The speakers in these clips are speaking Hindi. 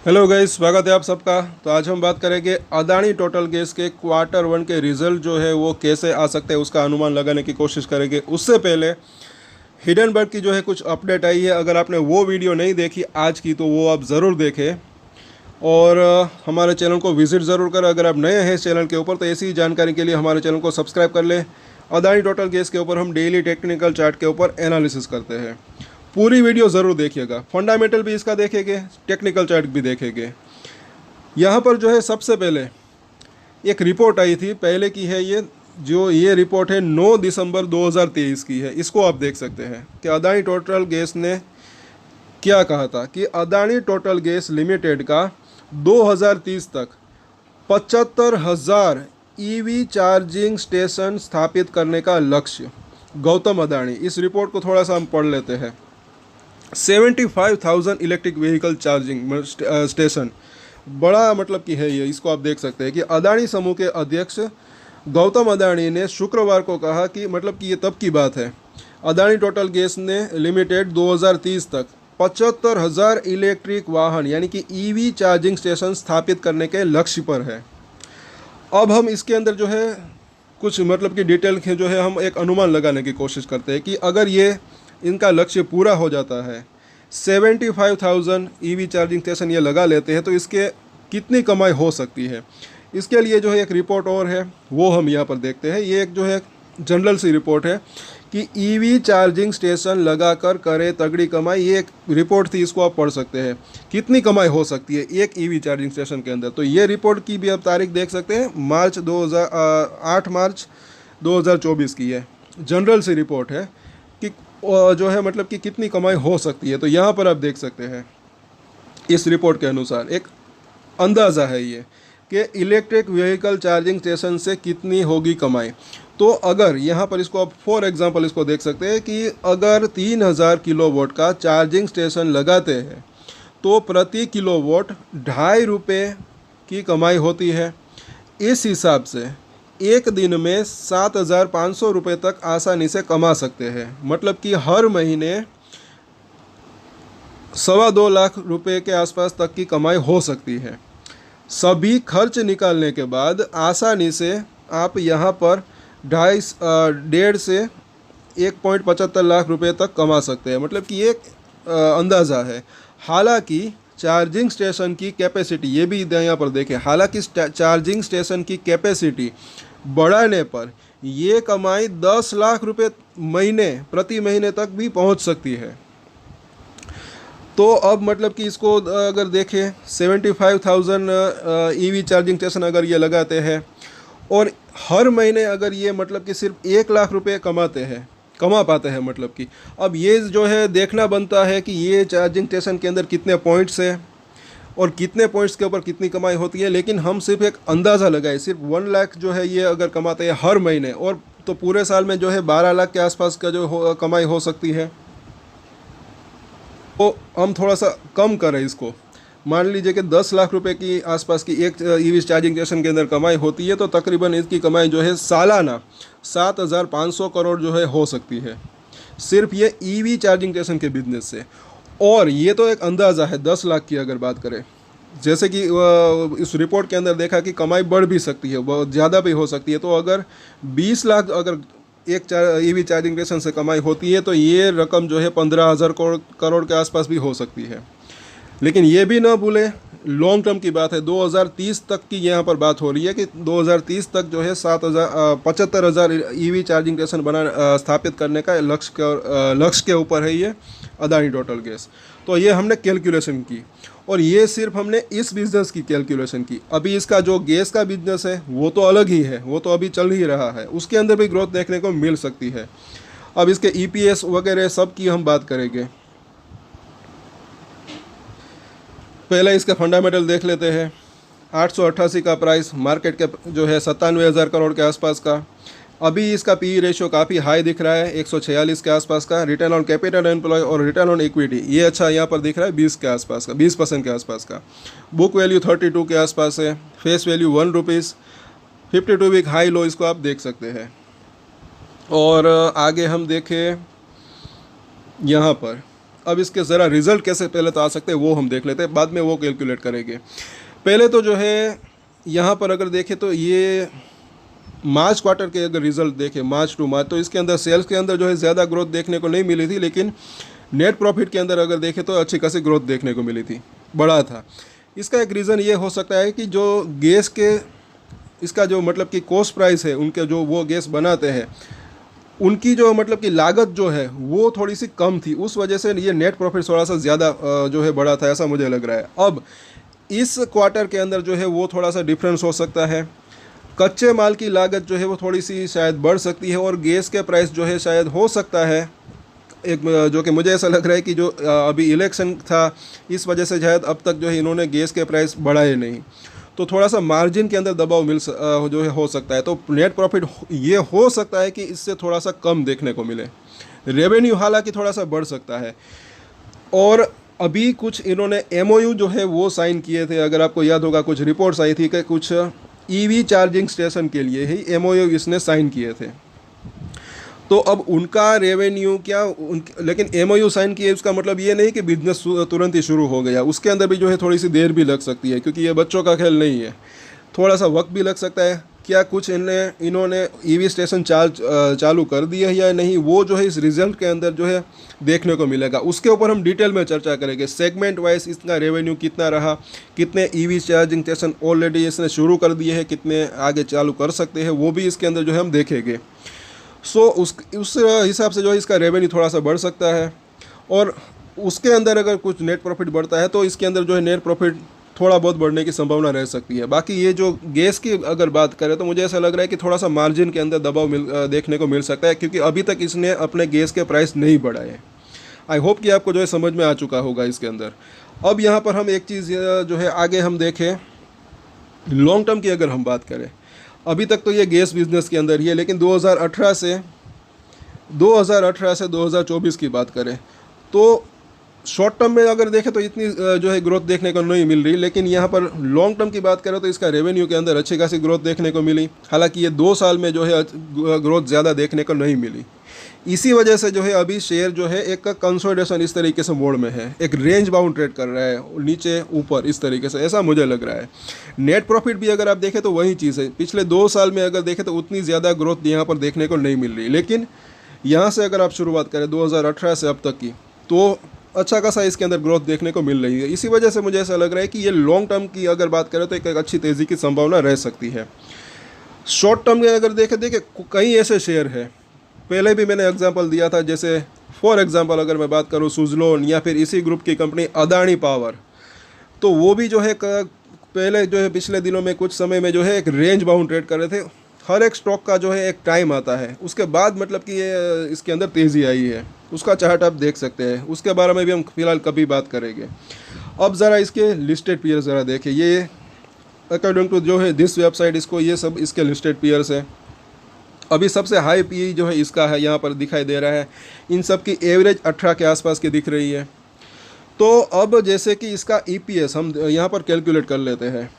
हेलो गाइस, स्वागत है आप सबका। तो आज हम बात करेंगे अदानी टोटल गैस के क्वार्टर 1 के रिजल्ट जो है वो कैसे आ सकते हैं, उसका अनुमान लगाने की कोशिश करेंगे। उससे पहले हिडनबर्ग की जो है कुछ अपडेट आई है। अगर आपने वो वीडियो नहीं देखी आज की तो वो आप ज़रूर देखें और हमारे चैनल को विजिट ज़रूर करें। अगर आप नए हैं इस चैनल के ऊपर तो ऐसी जानकारी के लिए हमारे चैनल को सब्सक्राइब कर लें। अदानी टोटल गैस के ऊपर हम डेली टेक्निकल चार्ट के ऊपर एनालिसिस करते हैं। पूरी वीडियो ज़रूर देखिएगा, फंडामेंटल भी इसका देखेंगे, टेक्निकल चार्ट भी देखेंगे। यहाँ पर जो है सबसे पहले एक रिपोर्ट आई थी, पहले की है ये रिपोर्ट है 9 दिसंबर 2023 की है। इसको आप देख सकते हैं कि अदानी टोटल गैस ने क्या कहा था कि अदानी टोटल गैस लिमिटेड का 2030 तक 75,000 ईवी चार्जिंग स्टेशन स्थापित करने का लक्ष्य। गौतम अदानी, इस रिपोर्ट को थोड़ा सा हम पढ़ लेते हैं। 75,000 इलेक्ट्रिक व्हीकल चार्जिंग स्टेशन, बड़ा मतलब कि है ये। इसको आप देख सकते हैं कि अदानी समूह के अध्यक्ष गौतम अदानी ने शुक्रवार को कहा कि मतलब कि ये तब की बात है, अदानी टोटल गैस ने लिमिटेड 2030 तक 75,000 इलेक्ट्रिक वाहन यानी कि ईवी चार्जिंग स्टेशन स्थापित करने के लक्ष्य पर है। अब हम इसके अंदर जो है कुछ मतलब कि डिटेल के जो है हम एक अनुमान लगाने की कोशिश करते हैं कि अगर ये इनका लक्ष्य पूरा हो जाता है, 75,000 ईवी चार्जिंग स्टेशन ये लगा लेते हैं तो इसके कितनी कमाई हो सकती है। इसके लिए जो है एक रिपोर्ट और है, वो हम यहाँ पर देखते हैं। ये एक जो है जनरल सी रिपोर्ट है कि ईवी चार्जिंग स्टेशन लगाकर करे तगड़ी कमाई। ये एक रिपोर्ट थी, इसको आप पढ़ सकते हैं। कितनी कमाई हो सकती है एक ईवी चार्जिंग स्टेशन के अंदर, तो ये रिपोर्ट की भी आप तारीख देख सकते हैं। 8 मार्च 2024 की है, जनरल सी रिपोर्ट है कि जो है मतलब कि कितनी कमाई हो सकती है। तो यहाँ पर आप देख सकते हैं इस रिपोर्ट के अनुसार एक अंदाज़ा है ये कि इलेक्ट्रिक व्हीकल चार्जिंग स्टेशन से कितनी होगी कमाई। तो अगर यहाँ पर इसको आप फॉर एग्जांपल इसको देख सकते हैं कि अगर 3000 किलोवाट का चार्जिंग स्टेशन लगाते हैं तो प्रति किलोवाट 2.5 रुपये की कमाई होती है। इस हिसाब से एक दिन में 7,500 रुपये तक आसानी से कमा सकते हैं। मतलब कि हर महीने 2.25 लाख रुपए के आसपास तक की कमाई हो सकती है। सभी खर्च निकालने के बाद आसानी से आप यहाँ पर 1.5 से 1.75 लाख रुपए तक कमा सकते हैं। मतलब कि एक अंदाज़ा है। हालांकि चार्जिंग स्टेशन की कैपेसिटी, ये भी यहाँ पर देखें, हालांकि चार्जिंग स्टेशन की कैपेसिटी बढ़ाने पर ये कमाई 10 लाख रुपए प्रति महीने तक भी पहुंच सकती है। तो अब मतलब कि इसको अगर देखें 75,000 ईवी चार्जिंग स्टेशन अगर ये लगाते हैं और हर महीने अगर ये मतलब कि सिर्फ 1 लाख रुपए कमा पाते हैं, मतलब कि अब ये जो है देखना बनता है कि ये चार्जिंग स्टेशन के अंदर कितने पॉइंट्स हैं और कितने पॉइंट्स के ऊपर कितनी कमाई होती है। लेकिन हम सिर्फ एक अंदाज़ा लगाए, सिर्फ 1 लाख जो है ये अगर कमाते हैं हर महीने, और तो पूरे साल में जो है 12 लाख के आसपास का जो कमाई हो सकती है। तो हम थोड़ा सा कम करें इसको, मान लीजिए कि 10 लाख रुपए की आसपास की एक ईवी चार्जिंग स्टेशन के अंदर कमाई होती है, तो तकरीबन इसकी कमाई जो है सालाना 7,500 करोड़ जो है हो सकती है, सिर्फ ये ईवी चार्जिंग स्टेशन के बिजनेस से। और ये तो एक अंदाज़ा है 10 लाख की अगर बात करें, जैसे कि इस रिपोर्ट के अंदर देखा कि कमाई बढ़ भी सकती है, बहुत ज़्यादा भी हो सकती है। तो अगर 20 लाख अगर एक ईवी चार्जिंग स्टेशन से कमाई होती है तो ये रकम जो है 15,000 करोड़ के आसपास भी हो सकती है। लेकिन ये भी ना भूलें, लॉन्ग टर्म की बात है, 2030 तक की यहाँ पर बात हो रही है कि 2030 तक जो है 75,000 ईवी चार्जिंग स्टेशन स्थापित करने का लक्ष्य के ऊपर है ये अदानी टोटल गैस। तो ये हमने कैलकुलेशन की, और ये सिर्फ हमने इस बिज़नेस की कैलकुलेशन की। अभी इसका जो गैस का बिजनेस है वो तो अलग ही है, वो तो अभी चल ही रहा है, उसके अंदर भी ग्रोथ देखने को मिल सकती है। अब इसके EPS वगैरह सब की हम बात करेंगे। पहले इसका फंडामेंटल देख लेते हैं। 888 का प्राइस, मार्केट कैप जो है 97,000 करोड़ के आसपास का। अभी इसका PE रेशियो काफ़ी हाई दिख रहा है, 146 के आसपास का। रिटर्न ऑन कैपिटल एम्प्लॉय और रिटर्न ऑन इक्विटी ये अच्छा यहाँ पर दिख रहा है 20 के आसपास का, 20% के आसपास का। बुक वैल्यू 32 के आसपास है। Face value 1 rupees. 52 week high low इसको आप देख सकते हैं। और आगे हम देखें यहाँ पर अब इसके ज़रा रिजल्ट कैसे पहले तो आ सकते हैं वो हम देख लेते हैं, बाद में वो कैलकुलेट करेंगे। पहले तो जो है यहाँ पर अगर देखें तो ये मार्च क्वार्टर के अगर रिजल्ट देखें मार्च टू मार्च, तो इसके अंदर सेल्स के अंदर जो है ज़्यादा ग्रोथ देखने को नहीं मिली थी, लेकिन नेट प्रॉफिट के अंदर अगर देखें तो अच्छी खासी ग्रोथ देखने को मिली थी, बड़ा था। इसका एक रीज़न ये हो सकता है कि जो गैस के इसका जो मतलब कि कॉस्ट प्राइस है, उनके जो वो गैस बनाते हैं उनकी जो मतलब कि लागत जो है वो थोड़ी सी कम थी, उस वजह से ये नेट प्रॉफिट थोड़ा सा ज़्यादा जो है बड़ा था, ऐसा मुझे लग रहा है। अब इस क्वार्टर के अंदर जो है वो थोड़ा सा डिफरेंस हो सकता है, कच्चे माल की लागत जो है वो थोड़ी सी शायद बढ़ सकती है, और गैस के प्राइस जो है शायद हो सकता है एक, जो कि मुझे ऐसा लग रहा है कि जो अभी इलेक्शन था इस वजह से शायद अब तक जो है इन्होंने गैस के प्राइस बढ़ाए नहीं, तो थोड़ा सा मार्जिन के अंदर दबाव जो है हो सकता है। तो नेट प्रॉफिट ये हो सकता है कि इससे थोड़ा सा कम देखने को मिले। रेवेन्यू हालांकि थोड़ा सा बढ़ सकता है। और अभी कुछ इन्होंने एमओयू जो है वो साइन किए थे, अगर आपको याद होगा कुछ रिपोर्ट्स आई थी कि कुछ ईवी चार्जिंग स्टेशन के लिए ही एमओयू इसने साइन किए थे। तो अब उनका रेवेन्यू क्या लेकिन एमओयू साइन किए उसका मतलब ये नहीं कि बिजनेस तुरंत ही शुरू हो गया, उसके अंदर भी जो है थोड़ी सी देर भी लग सकती है, क्योंकि ये बच्चों का खेल नहीं है, थोड़ा सा वक्त भी लग सकता है। क्या कुछ इन्होंने ईवी स्टेशन चालू कर दिए है या नहीं, वो जो है इस रिजल्ट के अंदर जो है देखने को मिलेगा। उसके ऊपर हम डिटेल में चर्चा करेंगे, सेगमेंट वाइज इसका रेवेन्यू कितना रहा, कितने ईवी चार्जिंग स्टेशन ऑलरेडी इसने शुरू कर दिए हैं, कितने आगे चालू कर सकते हैं, वो भी इसके अंदर जो है हम देखेंगे। उस हिसाब से जो है इसका रेवेन्यू थोड़ा सा बढ़ सकता है, और उसके अंदर अगर कुछ नेट प्रॉफिट बढ़ता है तो इसके अंदर जो है नेट प्रॉफिट थोड़ा बहुत बढ़ने की संभावना रह सकती है। बाकी ये जो गैस की अगर बात करें तो मुझे ऐसा लग रहा है कि थोड़ा सा मार्जिन के अंदर दबाव देखने को मिल सकता है, क्योंकि अभी तक इसने अपने गैस के प्राइस नहीं बढ़ाए। आई होप कि आपको जो है समझ में आ चुका होगा इसके अंदर। अब यहाँ पर हम एक चीज़ जो है आगे हम देखें, लॉन्ग टर्म की अगर हम बात करें, अभी तक तो ये गैस बिजनेस के अंदर ही है, लेकिन 2018 से 2024 की बात करें तो शॉर्ट टर्म में अगर देखें तो इतनी जो है ग्रोथ देखने को नहीं मिल रही, लेकिन यहाँ पर लॉन्ग टर्म की बात करें तो इसका रेवेन्यू के अंदर अच्छी खासी ग्रोथ देखने को मिली। हालांकि ये 2 साल में जो है ग्रोथ ज़्यादा देखने को नहीं मिली, इसी वजह से जो है अभी शेयर जो है एक कंसोलिडेशन इस तरीके से मोड में है, एक रेंज बाउंड ट्रेड कर रहा है, नीचे ऊपर इस तरीके से, ऐसा मुझे लग रहा है। नेट प्रॉफिट भी अगर आप देखें तो वही चीज़ है, पिछले 2 साल में अगर देखें तो उतनी ज़्यादा ग्रोथ यहाँ पर देखने को नहीं मिल रही, लेकिन यहाँ से अगर आप शुरुआत करें 2018 से अब तक की, तो अच्छा खासा इसके अंदर ग्रोथ देखने को मिल रही है। इसी वजह से मुझे ऐसा लग रहा है कि ये लॉन्ग टर्म की अगर बात करें तो एक अच्छी तेज़ी की संभावना रह सकती है। शॉर्ट टर्म में अगर देखें कई ऐसे शेयर है, पहले भी मैंने एग्जांपल दिया था, जैसे फॉर एग्जांपल अगर मैं बात करूं सुजलोन या फिर इसी ग्रुप की कंपनी अदानी पावर, तो वो भी जो है पहले जो है पिछले दिनों में कुछ समय में जो है एक रेंज बाउंड ट्रेड कर रहे थे। हर एक स्टॉक का जो है एक टाइम आता है, उसके बाद मतलब कि ये इसके अंदर तेज़ी आई है, उसका चार्ट आप देख सकते हैं, उसके बारे में भी हम फिलहाल कभी बात करेंगे। अब ज़रा इसके लिस्टेड पीयर्स ज़रा देखें, ये अकॉर्डिंग टू जो है दिस वेबसाइट इसको ये सब इसके लिस्टेड पीयर्स है। अभी सबसे हाई पी जो है इसका है, यहाँ पर दिखाई दे रहा है, इन सब की एवरेज 18 के आसपास की दिख रही है। तो अब जैसे कि इसका EPS हम यहाँ पर कैलकुलेट कर लेते हैं,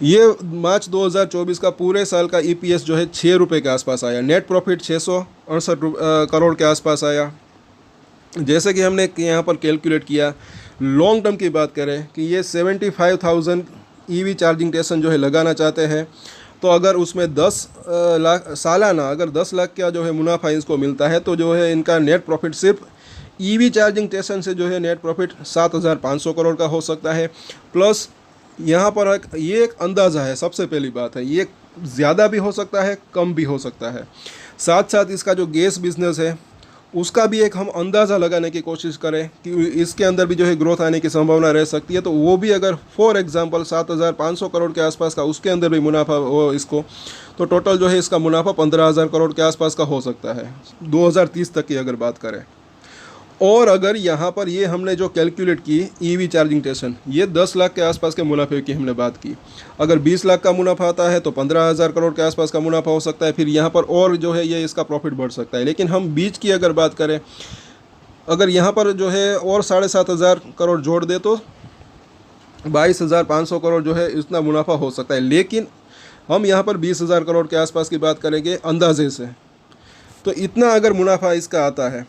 ये मार्च 2024 का पूरे साल का EPS जो है 6 रुपये के आसपास आया, नेट प्रॉफिट 668 करोड़ के आसपास आया। जैसे कि हमने यहाँ पर कैलकुलेट किया, लॉन्ग टर्म की बात करें कि ये 75,000 EV चार्जिंग स्टेशन जो है लगाना चाहते हैं, तो अगर उसमें 10 लाख सालाना अगर 10 लाख का जो है मुनाफा इसको मिलता है, तो जो है इनका नेट प्रॉफिट सिर्फ EV चार्जिंग स्टेशन से जो है नेट प्रॉफिट 7,500 करोड़ का हो सकता है। प्लस यहाँ पर ये एक अंदाज़ा है, सबसे पहली बात है, ये ज़्यादा भी हो सकता है, कम भी हो सकता है। साथ साथ इसका जो गैस बिजनेस है उसका भी एक हम अंदाज़ा लगाने की कोशिश करें कि इसके अंदर भी जो है ग्रोथ आने की संभावना रह सकती है, तो वो भी अगर फॉर एग्जांपल 7,500 करोड़ के आसपास का उसके अंदर भी मुनाफा हो इसको, तो टोटल जो है इसका मुनाफा 15,000 करोड़ के आसपास का हो सकता है 2030 तक की अगर बात करें। और अगर यहाँ पर ये हमने जो कैलकुलेट की EV चार्जिंग स्टेशन, ये 10 लाख के आसपास के मुनाफे की हमने बात की, अगर 20 लाख का मुनाफा आता है तो 15,000 करोड़ के आसपास का मुनाफा हो सकता है। फिर यहाँ पर और जो है ये इसका प्रॉफिट बढ़ सकता है। लेकिन हम बीच की अगर बात करें, अगर यहाँ पर जो है और 7,500 करोड़ जोड़ दे तो 22,500 करोड़ जो है इतना मुनाफा हो सकता है। लेकिन हम यहाँ पर 20,000 करोड़ के आसपास की बात करेंगे अंदाजे से, तो इतना अगर मुनाफा इसका आता है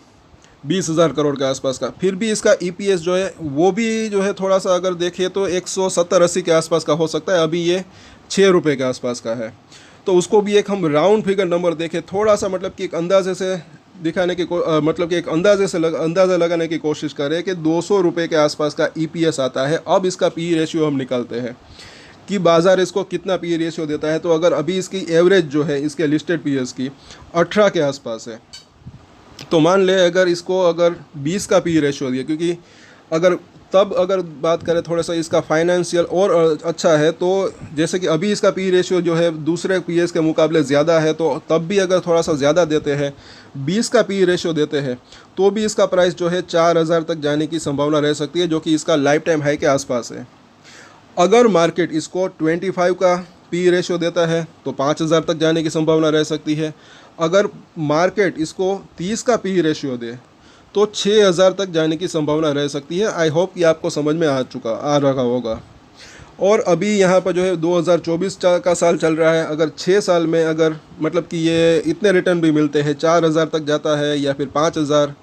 20,000 करोड़ के आसपास का। फिर भी इसका ईपीएस जो है वो भी जो है थोड़ा सा अगर देखें तो 170-80 के आसपास का हो सकता है। अभी ये 6 रुपये के आसपास का है। तो उसको भी एक हम राउंड फिगर नंबर देखें, थोड़ा सा मतलब कि एक अंदाजे से दिखाने की मतलब कि एक अंदाजे से अंदाज़ा लगाने की कोशिश करें कि 200 रुपये के आसपास का ईपीएस आता है। अब इसका पी रेशियो हम निकालते हैं कि बाज़ार इसको कितना पी रेशियो देता है। तो अगर अभी इसकी एवरेज जो है इसके लिस्टेड पीएस की 18 के आसपास है, तो मान ले अगर इसको अगर 20 का पी रेशियो दिया, क्योंकि अगर बात करें थोड़ा सा इसका फाइनेंशियल और अच्छा है, तो जैसे कि अभी इसका पी रेशियो जो है दूसरे पीएस के मुकाबले ज़्यादा है, तो तब भी अगर थोड़ा सा ज़्यादा देते हैं, 20 का पी रेशियो देते हैं, तो भी इसका प्राइस जो है 4,000 तक जाने की संभावना रह सकती है, जो कि इसका लाइफ टाइम हाई के आसपास है। अगर मार्केट इसको 25 का पी रेशियो देता है तो 5,000 तक जाने की संभावना रह सकती है। अगर मार्केट इसको 30 का पी रेशियो दे तो 6,000 तक जाने की संभावना रह सकती है। आई होप कि आपको समझ में आ रहा होगा। और अभी यहाँ पर जो है 2024 का साल चल रहा है। अगर 6 साल में अगर मतलब कि ये इतने रिटर्न भी मिलते हैं, 4,000 तक जाता है या फिर 5,000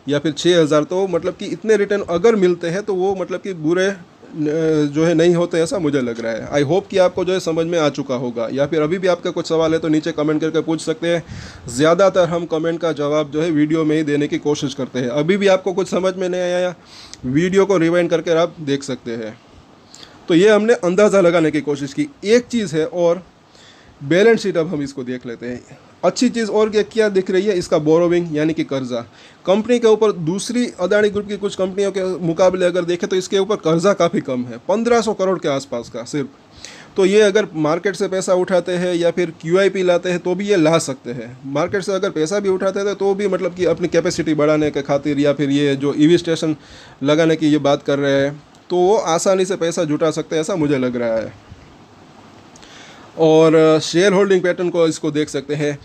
या फिर 6,000, तो मतलब कि इतने रिटर्न अगर मिलते हैं तो वो मतलब कि बुरे जो है नहीं होते, ऐसा मुझे लग रहा है। आई होप कि आपको जो है समझ में आ चुका होगा, या फिर अभी भी आपका कुछ सवाल है तो नीचे कमेंट करके पूछ सकते हैं। ज़्यादातर हम कमेंट का जवाब जो है वीडियो में ही देने की कोशिश करते हैं। अभी भी आपको कुछ समझ में नहीं आया, वीडियो को रिवाइंड करके आप देख सकते हैं। तो ये हमने अंदाज़ा लगाने की कोशिश की। एक चीज़ है और बैलेंस शीट अब हम इसको देख लेते हैं। अच्छी चीज़ और क्या दिख रही है, इसका बोरोविंग यानी कि कर्जा कंपनी के ऊपर दूसरी अदानी ग्रुप की कुछ कंपनियों के मुकाबले अगर देखें तो इसके ऊपर कर्जा काफ़ी कम है, 1,500 करोड़ के आसपास का सिर्फ। तो ये अगर मार्केट से पैसा उठाते हैं या फिर क्यूआईपी लाते हैं तो भी ये ला सकते हैं। मार्केट से अगर पैसा भी उठाते थे तो भी मतलब कि अपनी कैपेसिटी बढ़ाने के खातिर या फिर ये जो ईवी स्टेशन लगाने की ये बात कर रहे हैं, तो वो आसानी से पैसा जुटा सकते हैं, ऐसा मुझे लग रहा है। और शेयर होल्डिंग पैटर्न को इसको देख सकते हैं।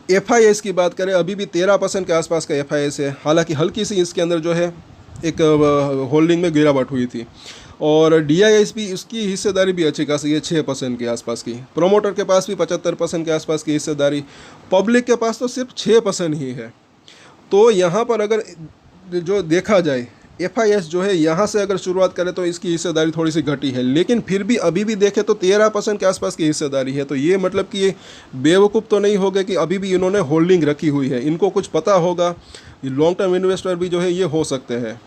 एफआईएस की बात करें, अभी भी 13% के आसपास का एफआईएस है। हालांकि हल्की सी इसके अंदर जो है एक होल्डिंग में गिरावट हुई थी। और डीआईएस भी, इसकी हिस्सेदारी भी अच्छी खासी है, 6% के आसपास की। प्रोमोटर के पास भी 75% के आसपास की हिस्सेदारी, पब्लिक के पास तो सिर्फ 6% ही है। तो यहाँ पर अगर जो देखा जाए एफआईएस जो है यहाँ से अगर शुरुआत करें तो इसकी हिस्सेदारी थोड़ी सी घटी है, लेकिन फिर भी अभी भी देखें तो 13% के आसपास की हिस्सेदारी है। तो ये मतलब कि ये बेवकूफ़ तो नहीं हो गए कि अभी भी इन्होंने होल्डिंग रखी हुई है, इनको कुछ पता होगा। लॉन्ग टर्म इन्वेस्टर भी जो है ये हो सकते हैं।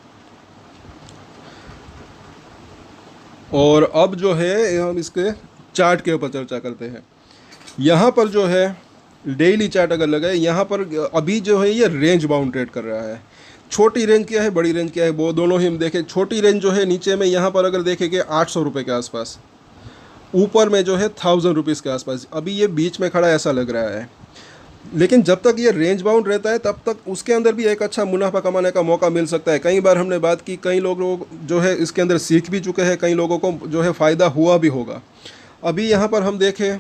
और अब जो है हम इसके चार्ट के ऊपर चर्चा करते हैं। यहाँ पर जो है डेली चार्ट अगर लगाए, यहाँ पर अभी जो है ये रेंज बाउंड ट्रेड कर रहा है। छोटी रेंज क्या है, बड़ी रेंज क्या है, वो दोनों ही हम देखें। छोटी रेंज जो है नीचे में यहाँ पर अगर देखेंगे 800 रुपये के आसपास, ऊपर में जो है 1,000 रुपीज़ के आसपास। अभी ये बीच में खड़ा ऐसा लग रहा है। लेकिन जब तक ये रेंज बाउंड रहता है तब तक उसके अंदर भी एक अच्छा मुनाफा कमाने का मौका मिल सकता है। कई बार हमने बात की, कई लोग जो है इसके अंदर सीख भी चुके हैं, कई लोगों को जो है फ़ायदा हुआ भी होगा। अभी यहाँ पर हम देखें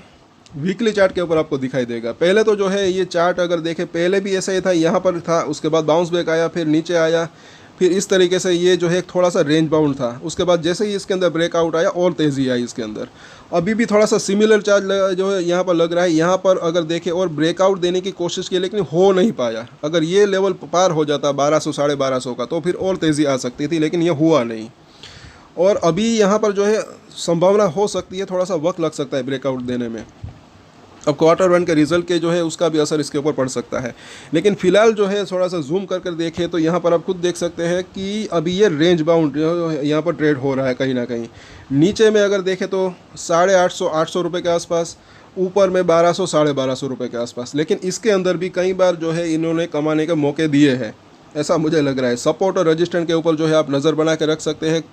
वीकली चार्ट के ऊपर आपको दिखाई देगा। पहले तो जो है ये चार्ट अगर देखें, पहले भी ऐसा ही था, यहाँ पर था, उसके बाद बाउंस बैक आया, फिर नीचे आया, फिर इस तरीके से ये जो है थोड़ा सा रेंज बाउंड था। उसके बाद जैसे ही इसके अंदर ब्रेकआउट आया और तेज़ी आई इसके अंदर। अभी भी थोड़ा सा सिमिलर चार्ट जो है यहाँ पर लग रहा है। यहाँ पर अगर देखें और ब्रेकआउट देने की कोशिश की, लेकिन हो नहीं पाया। अगर ये लेवल पार हो जाता 1200 1250 का तो फिर और तेज़ी आ सकती थी, लेकिन ये हुआ नहीं। और अभी यहाँ पर जो है संभावना हो सकती है, थोड़ा सा वक्त लग सकता है ब्रेकआउट देने में। अब Q1 के रिजल्ट के जो है उसका भी असर इसके ऊपर पड़ सकता है। लेकिन फ़िलहाल जो है थोड़ा सा जूम कर देखें तो यहाँ पर आप खुद देख सकते हैं कि अभी ये रेंज बाउंड यहाँ पर ट्रेड हो रहा है कहीं ना कहीं। नीचे में अगर देखें तो 850 रुपये के आसपास, ऊपर में 1200 1250 रुपये के आसपास। लेकिन इसके अंदर भी कई बार जो है इन्होंने कमाने के मौके दिए हैं, ऐसा मुझे लग रहा है। सपोर्ट और रजिस्टेंस के ऊपर जो है आप नज़र बना के रख सकते हैं।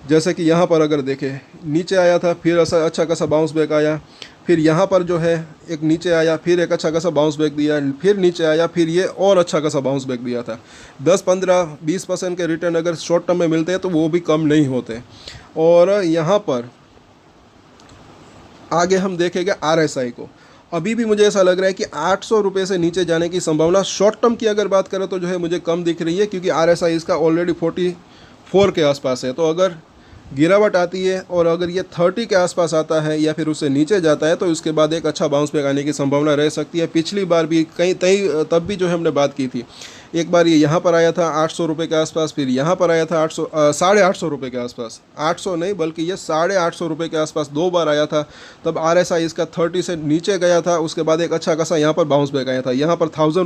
जैसे कि यहाँ पर अगर देखें, नीचे आया था, फिर ऐसा अच्छा खासा बाउंस बैक आया, फिर यहाँ पर जो है एक नीचे आया, फिर एक अच्छा खासा बाउंस बैक दिया, फिर नीचे आया, फिर ये और अच्छा खासा बाउंस बैक दिया था। 10, 15, 20% के रिटर्न अगर शॉर्ट टर्म में मिलते हैं तो वो भी कम नहीं होते। और यहाँ पर आगे हम देखेंगे RSI को। अभी भी मुझे ऐसा लग रहा है कि 800 रुपये से नीचे जाने की संभावना शॉर्ट टर्म की अगर बात करें तो जो है मुझे कम दिख रही है, क्योंकि RSI इसका ऑलरेडी 44 के आसपास है। तो अगर गिरावट आती है और अगर ये 30 के आसपास आता है या फिर उससे नीचे जाता है तो उसके बाद एक अच्छा बाउंस बैक आने की संभावना रह सकती है। पिछली बार भी तब भी जो है हमने बात की थी, एक बार ये यहाँ पर आया था 800 रुपये के आसपास, फिर यहाँ पर आया था 850 रुपये के आसपास, 800 नहीं बल्कि ये 850 रुपये के आसपास 2 बार आया था। तब RSI इसका 30 से नीचे गया था, उसके बाद एक अच्छा खासा यहाँ पर बाउंस बैक आया था। यहाँ पर 1000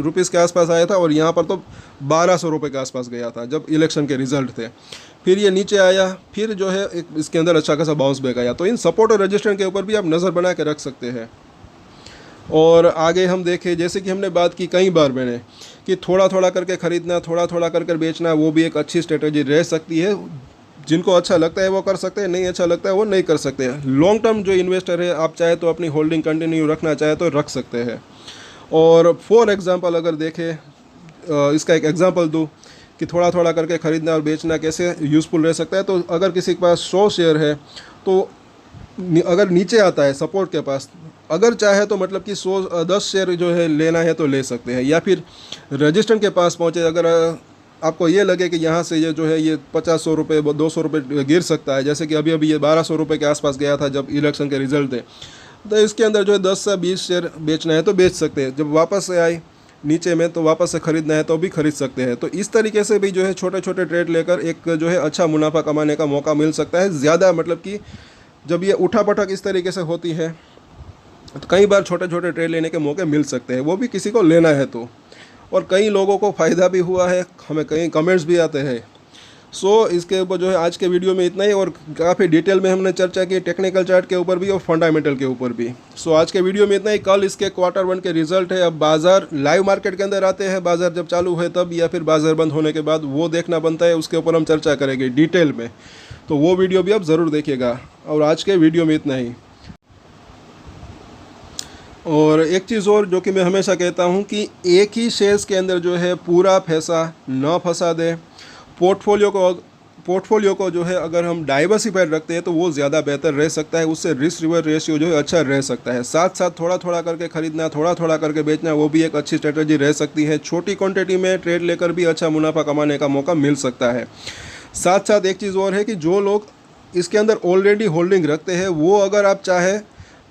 रुपीज़ के आसपास आया था और यहाँ पर तो 1200 रुपये के आसपास गया था जब इलेक्शन के रिजल्ट थे। फिर ये नीचे आया, फिर जो है एक इसके अंदर अच्छा खासा बाउंस बैक आया। तो इन सपोर्ट और रजिस्टेंस के ऊपर भी आप नज़र बना के रख सकते हैं। और आगे हम देखें, जैसे कि हमने बात की कई बार मैंने, कि थोड़ा थोड़ा करके ख़रीदना, थोड़ा थोड़ा करके बेचना, वो भी एक अच्छी स्ट्रेटजी रह सकती है। जिनको अच्छा लगता है वो कर सकते हैं, नहीं अच्छा लगता है वो नहीं कर सकते। लॉन्ग टर्म जो इन्वेस्टर है, आप चाहे तो अपनी होल्डिंग कंटिन्यू रखना चाहे तो रख सकते हैं। और फॉर एग्ज़ाम्पल अगर देखें, इसका एक एग्ज़ाम्पल दूँ कि थोड़ा थोड़ा करके ख़रीदना और बेचना कैसे यूज़फुल रह सकता है। तो अगर किसी के पास 100 शेयर है, तो अगर नीचे आता है सपोर्ट के पास, अगर चाहे तो मतलब कि 10 शेयर जो है लेना है तो ले सकते हैं। या फिर रजिस्टेंस के पास पहुँचे, अगर आपको ये लगे कि यहाँ से ये जो है ये 50-100 रुपये 200 रुपये गिर सकता है, जैसे कि अभी अभी ये 1200 रुपये के आसपास गया था जब इलेक्शन के रिजल्ट थे, तो इसके अंदर जो है 10 से 20 शेयर बेचना है तो बेच सकते हैं। जब वापस से आए नीचे में तो वापस से ख़रीदना है तो भी ख़रीद सकते हैं। तो इस तरीके से भी जो है छोटे छोटे ट्रेड लेकर एक जो है अच्छा मुनाफा कमाने का मौका मिल सकता है। ज़्यादा मतलब कि जब ये उठा पटक इस तरीके से होती है तो कई बार छोटे छोटे ट्रेड लेने के मौके मिल सकते हैं, वो भी किसी को लेना है तो। और कई लोगों को फ़ायदा भी हुआ है, हमें कई कमेंट्स भी आते हैं। सो इसके ऊपर जो है आज के वीडियो में इतना ही, और काफ़ी डिटेल में हमने चर्चा की टेक्निकल चार्ट के ऊपर भी और फंडामेंटल के ऊपर भी। सो आज के वीडियो में इतना ही। कल इसके Q1 के रिजल्ट है। अब बाज़ार लाइव मार्केट के अंदर आते हैं, बाज़ार जब चालू है तब, या फिर बाज़ार बंद होने के बाद, वो देखना बनता है। उसके ऊपर हम चर्चा करेंगे डिटेल में, तो वो वीडियो भी आप ज़रूर देखिएगा। और आज के वीडियो में इतना ही। और एक चीज़ और जो कि मैं हमेशा कहता हूँ कि एक ही शेयर्स के अंदर जो है पूरा पैसा न फंसा दे। पोर्टफोलियो को जो है अगर हम डाइवर्सिफाइड रखते हैं तो वो ज़्यादा बेहतर रह सकता है, उससे रिस्क रिवॉर्ड रेशियो जो है अच्छा रह सकता है। साथ साथ थोड़ा थोड़ा करके ख़रीदना, थोड़ा थोड़ा करके बेचना, वो भी एक अच्छी स्ट्रेटजी रह सकती है। छोटी क्वांटिटी में ट्रेड लेकर भी अच्छा मुनाफा कमाने का मौका मिल सकता है। साथ साथ एक चीज़ और है कि जो लोग इसके अंदर ऑलरेडी होल्डिंग रखते हैं, वो अगर आप चाहे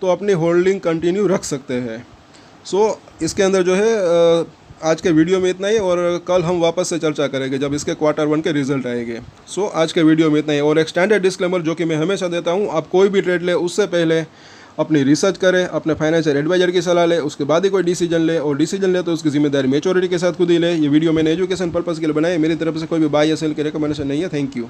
तो अपनी होल्डिंग कंटिन्यू रख सकते हैं। सो इसके अंदर जो है आज के वीडियो में इतना ही, और कल हम वापस से चर्चा करेंगे जब इसके Q1 के रिजल्ट आएंगे। सो आज के वीडियो में इतना ही। और एक स्टैंडर्ड डिस्क्लेमर जो कि मैं हमेशा देता हूँ, आप कोई भी ट्रेड ले उससे पहले अपनी रिसर्च करें, अपने फाइनेंशियल एडवाइजर की सलाह ले, उसके बाद ही कोई डिसीजन ले। और डिसीजन ले तो उसकी जिम्मेदारी मैच्योरिटी के साथ खुद ही ले। ये वीडियो मैंने एजुकेशन पर्पज़ के लिए बनाई, मेरी तरफ से कोई भी बाय या सेल की रिकमेंडेशन नहीं है। Thank you.